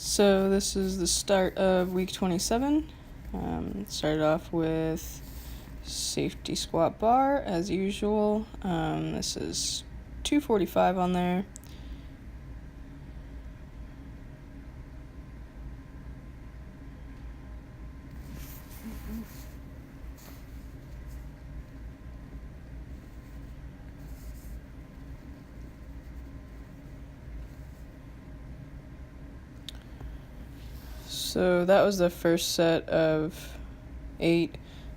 So this is the start of week 27. Started off with safety squat bar as usual. This is 245 on there. So that was the first set of 8.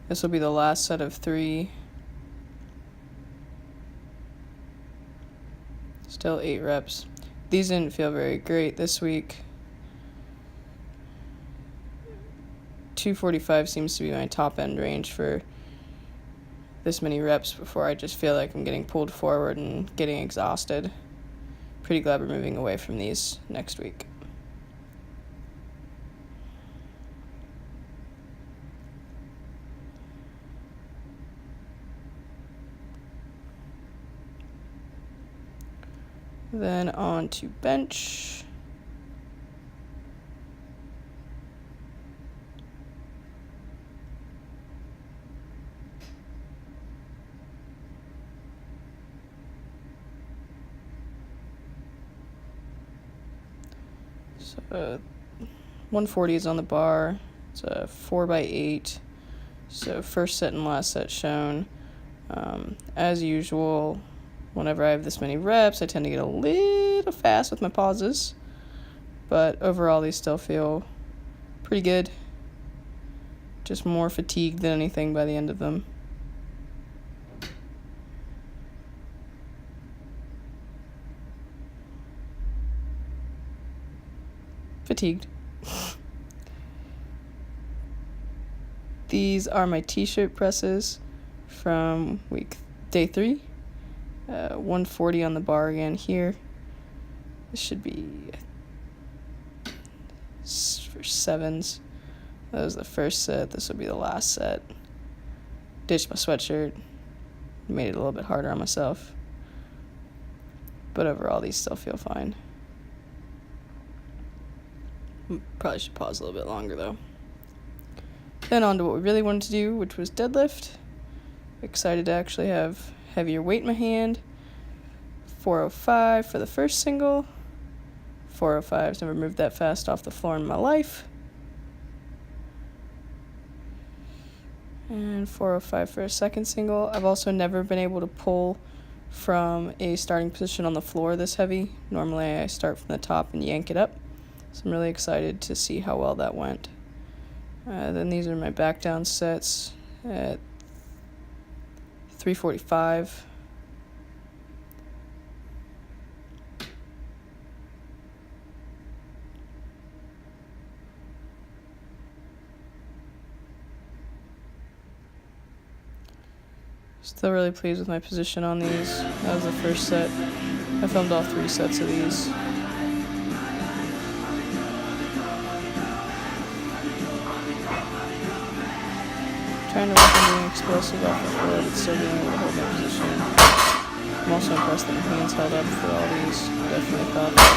This will be the last set of 3. Still 8 reps. These didn't feel very great this week. 245 seems to be my top end range for this many reps before I just feel like I'm getting pulled forward and getting exhausted. Pretty glad we're moving away from these next week. Then on to bench. So 140 is on the bar. It's a 4x8. So first set and last set shown. As usual, whenever I have this many reps, I tend to get a little fast with my pauses. But overall, these still feel pretty good. Just more fatigued than anything by the end of them. Fatigued. These are my t-shirt presses from day 3. 140 on the bar again here. This should be for 7s. That was the first set. This will be the last set. Ditched my sweatshirt. Made it a little bit harder on myself. But overall, these still feel fine. Probably should pause a little bit longer, though. Then on to what we really wanted to do, which was deadlift. Excited to actually have heavier weight in my hand. 405 for the first single. 405's never moved that fast off the floor in my life. And 405 for a second single. I've also never been able to pull from a starting position on the floor this heavy. Normally I start from the top and yank it up. So I'm really excited to see how well that went. Then these are my back down sets at 345. Still really pleased with my position on these. That was the first set. I filmed all 3 sets of these. Trying to work on being explosive off the floor, but still being able to hold my position. I'm also impressed that my hands held up for all these. Definitely thought that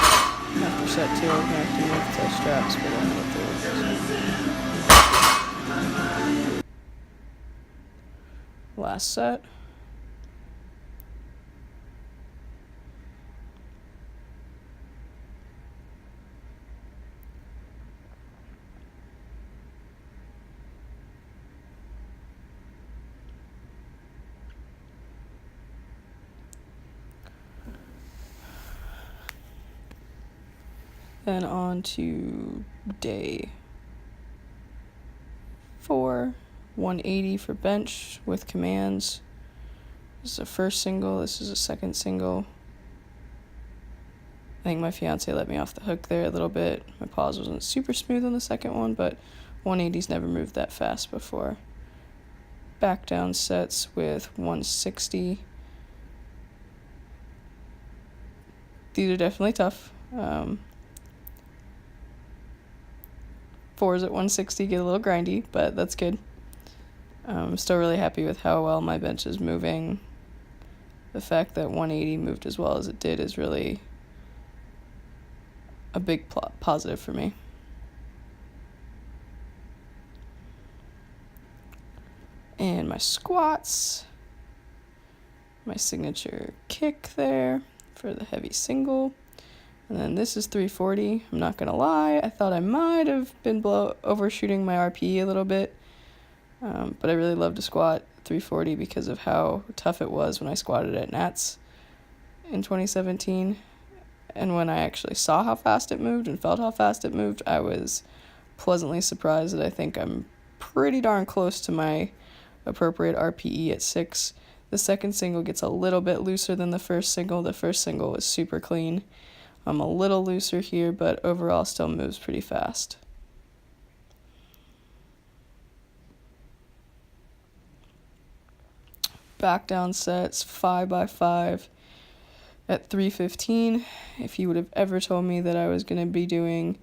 after set 2 I was going to have to move to straps, but I went through. Last set. Then on to day 4, 180 for bench with commands. This is a first single, this is a second single. I think my fiance let me off the hook there a little bit. My pause wasn't super smooth on the second one, but 180's never moved that fast before. Back down sets with 160. These are definitely tough. 4s at 160 get a little grindy, but that's good. I'm still really happy with how well my bench is moving. The fact that 180 moved as well as it did is really a big positive for me. And my squats, my signature kick there for the heavy single. And then this is 340. I'm not going to lie, I thought I might have been overshooting my RPE a little bit, but I really love to squat 340 because of how tough it was when I squatted at Nats in 2017. And when I actually saw how fast it moved and felt how fast it moved, I was pleasantly surprised that I think I'm pretty darn close to my appropriate RPE at 6. The second single gets a little bit looser than the first single. The first single was super clean. I'm a little looser here, but overall still moves pretty fast. Back down sets, 5x5 at 315. If you would have ever told me that I was going to be doing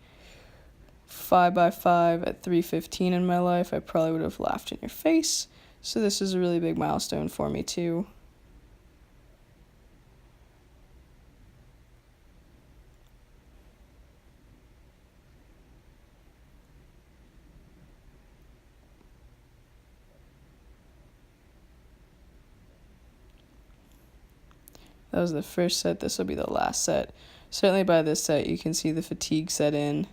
5x5 at 315 in my life, I probably would have laughed in your face. So this is a really big milestone for me too. That was the first set. This will be the last set. Certainly by this set, you can see the fatigue set in.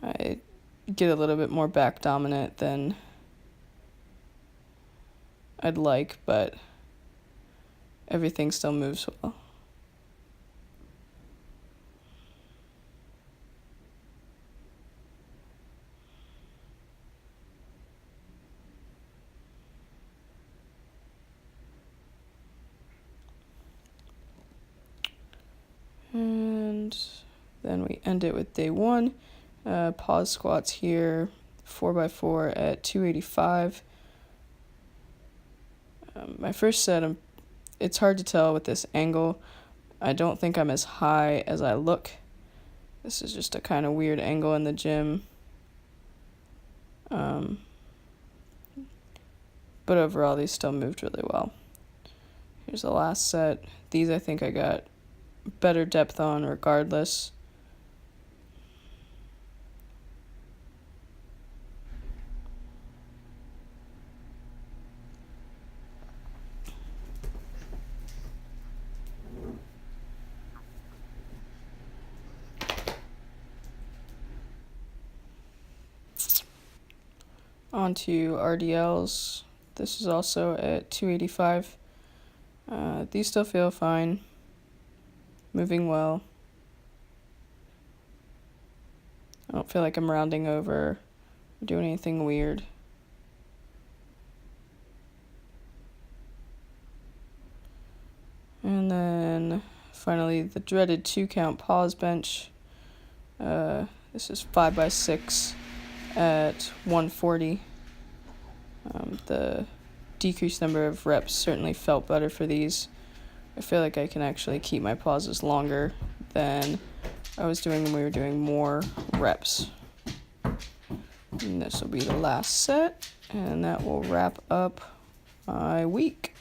I get a little bit more back dominant than I'd like, but everything still moves well. And then we end it with day 1. Pause squats here, 4x4 at 285. My first set, it's hard to tell with this angle. I don't think I'm as high as I look. This is just a kind of weird angle in the gym. But overall, these still moved really well. Here's the last set. These I think I got better depth on regardless. Onto RDLs. This is also at 285. These still feel fine. Moving well. I don't feel like I'm rounding over or doing anything weird. And then finally the dreaded 2-count pause bench. This is 5x6 at 140. The decreased number of reps certainly felt better for these. I feel like I can actually keep my pauses longer than I was doing when we were doing more reps. And this will be the last set, and that will wrap up my week.